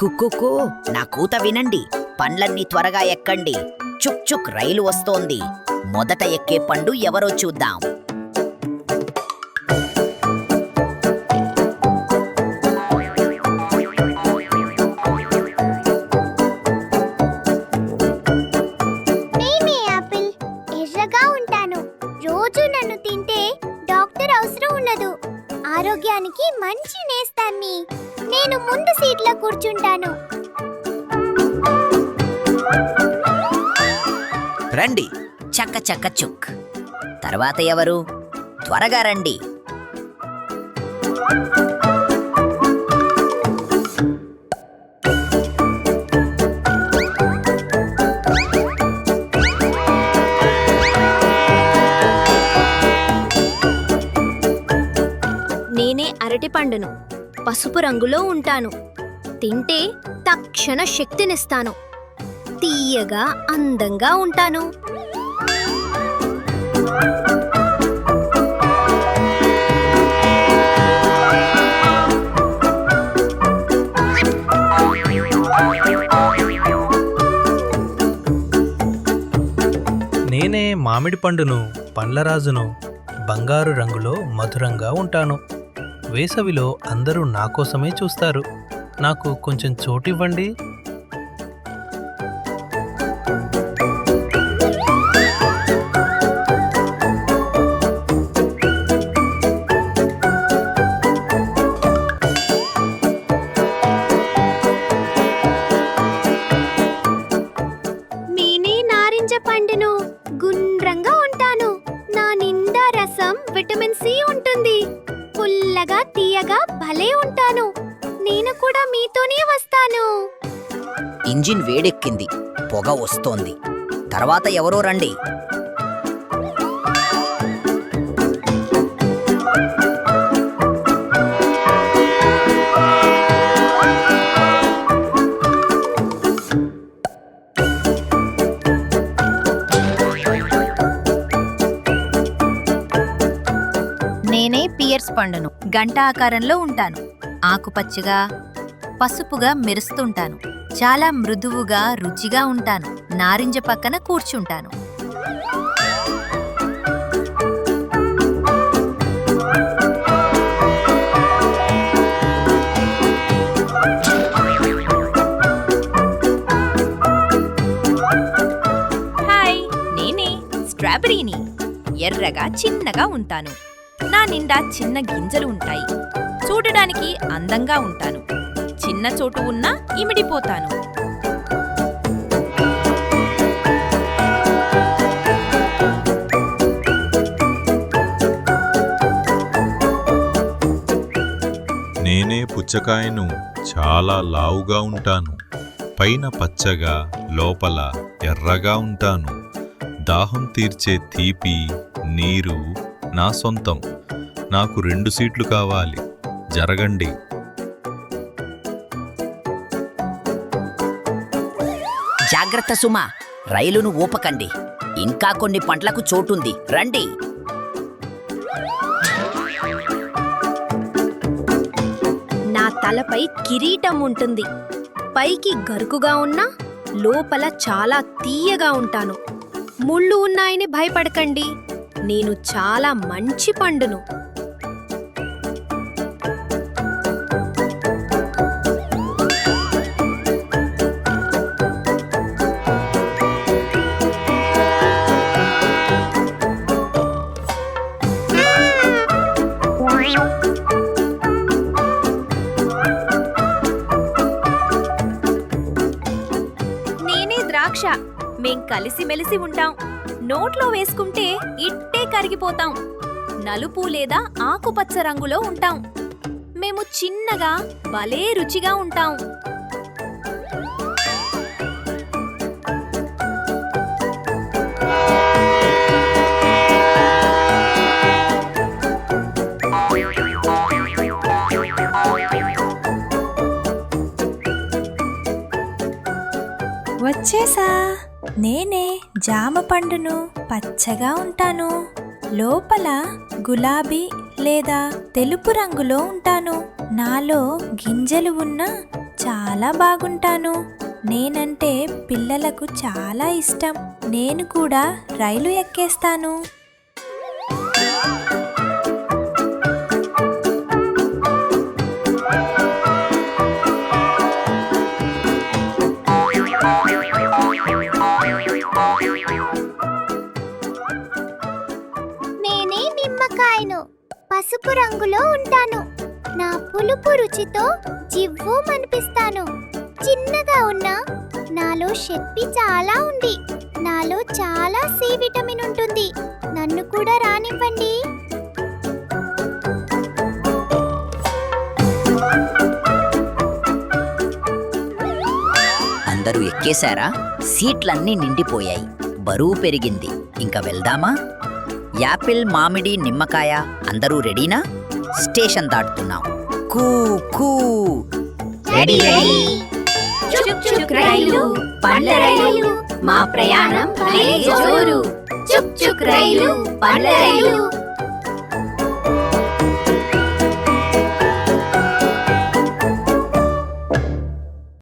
కుక్కుకు నా కూత వినండి. పండ్లన్నీ త్వరగా ఎక్కండి. చుక్ చుక్ రైలు వస్తోంది. మొదట ఎక్కే పండు ఎవరో చూద్దాం. నేనే యాపిల్. ఎర్రగా ఉంటాను. రోజు నన్ను తింటే డాక్టర్ అవసరం ఉండదు. ఆరోగ్యానికి మంచి నేస్తాన్ని. నేను ముందు సీట్లో కూర్చుంటాను. రండి, చక్క చక్క చుక్. తర్వాత ఎవరు? త్వరగా రండి. నేనే అరటి పండును. పసుపు రంగులో ఉంటాను. తింటే తక్షణ శక్తినిస్తాను. తీయగా అందంగా ఉంటాను. నేనే మామిడి పండును, పండ్లరాజును. బంగారు రంగులో మధురంగా ఉంటాను. వేసవిలో అందరూ నా కోసమే చూస్తారు. నాకు కొంచెం చోటివ్వండి. నేనే నారింజ పండును. గుండ్రంగా ఉంటాను. నా నిండా రసం విటమిన్ సి ఉంటుంది. పుల్లగా తీయగా భలే ఉంటాను. నేను కూడా మీతోనే వస్తాను. ఇంజిన్ వేడెక్కింది. పొగ వస్తోంది. తర్వాత ఎవరో రండి. నేనే పియర్స్ పండును. గంట ఆకారంలో ఉంటాను. ఆకుపచ్చగా పసుపుగా మెరుస్తుంటాను. చాలా మృదువుగా రుచిగా ఉంటాను. నారింజ పక్కన కూర్చుంటాను. హాయ్, నేనే స్ట్రాబెర్రీని. ఎర్రగా చిన్నగా ఉంటాను. నా నిండా చిన్న గింజలు ఉంటాయి. చూడడానికి అందంగా ఉంటాను. చిన్న చోటు ఉన్నా ఇమిడిపోతాను. నేనే పుచ్చకాయను. చాలా లావుగా ఉంటాను. పైన పచ్చగా, లోపల ఎర్రగా ఉంటాను. దాహం తీర్చే తీపి, నీరు నా సొంతం. నాకు 2 సీట్లు కావాలి. జరగండి. జాగ్రత్త సుమా, రైలును ఊపకండి. ఇంకా కొన్ని పండ్లకు చోటుంది. రండి. నా తలపై కిరీటం ఉంటుంది. పైకి గరుకుగా ఉన్నా లోపల చాలా తీయగా ఉంటాను. ముళ్ళు ఉన్నాయని భయపడకండి. నేను చాలా మంచి పండును. నేనే ద్రాక్ష. మేం కలిసిమెలిసి ఉంటాం. నోట్లో వేసుకుంటే ఇట్టే కరిగిపోతాం. నలుపు లేదా ఆకుపచ్చ రంగులో ఉంటాం. మేము చిన్నగా భలే రుచిగా ఉంటాం. వచ్చేసా. నేనే జామ పండును. పచ్చగా ఉంటాను. లోపల గులాబీ లేదా తెలుపు రంగులో ఉంటాను. నాలో గింజలు ఉన్న చాలా బాగుంటాను. నేనంటే పిల్లలకు చాలా ఇష్టం. నేను కూడా రైలు ఎక్కేస్తాను. నేనే నిమ్మకాయను. పసుపు రంగులో ఉంటాను. నా పులుపు రుచితో జివ్వు మనిపిస్తాను. చిన్నగా ఉన్నా నాలో శక్తి చాలా ఉంది. నాలో చాలా సి విటమిన్ ఉంటుంది. నన్ను కూడా రానివ్వండి. అందరూ ఎక్కేశారా? సీట్లన్నీ నిండిపోయాయి. బరువు పెరిగింది. ఇంక వెళ్దామా? యాపిల్, మామిడి, నిమ్మకాయ అందరూ రెడీనా? స్టేషన్ దాటుతున్నాం. కూ కూ. Ready ready. చుక్ చుక్ రైలు, పండ్ల రైలు, మా ప్రయాణం భలే జోరు. చుక్ చుక్ రైలు, పండ్ల రైలు,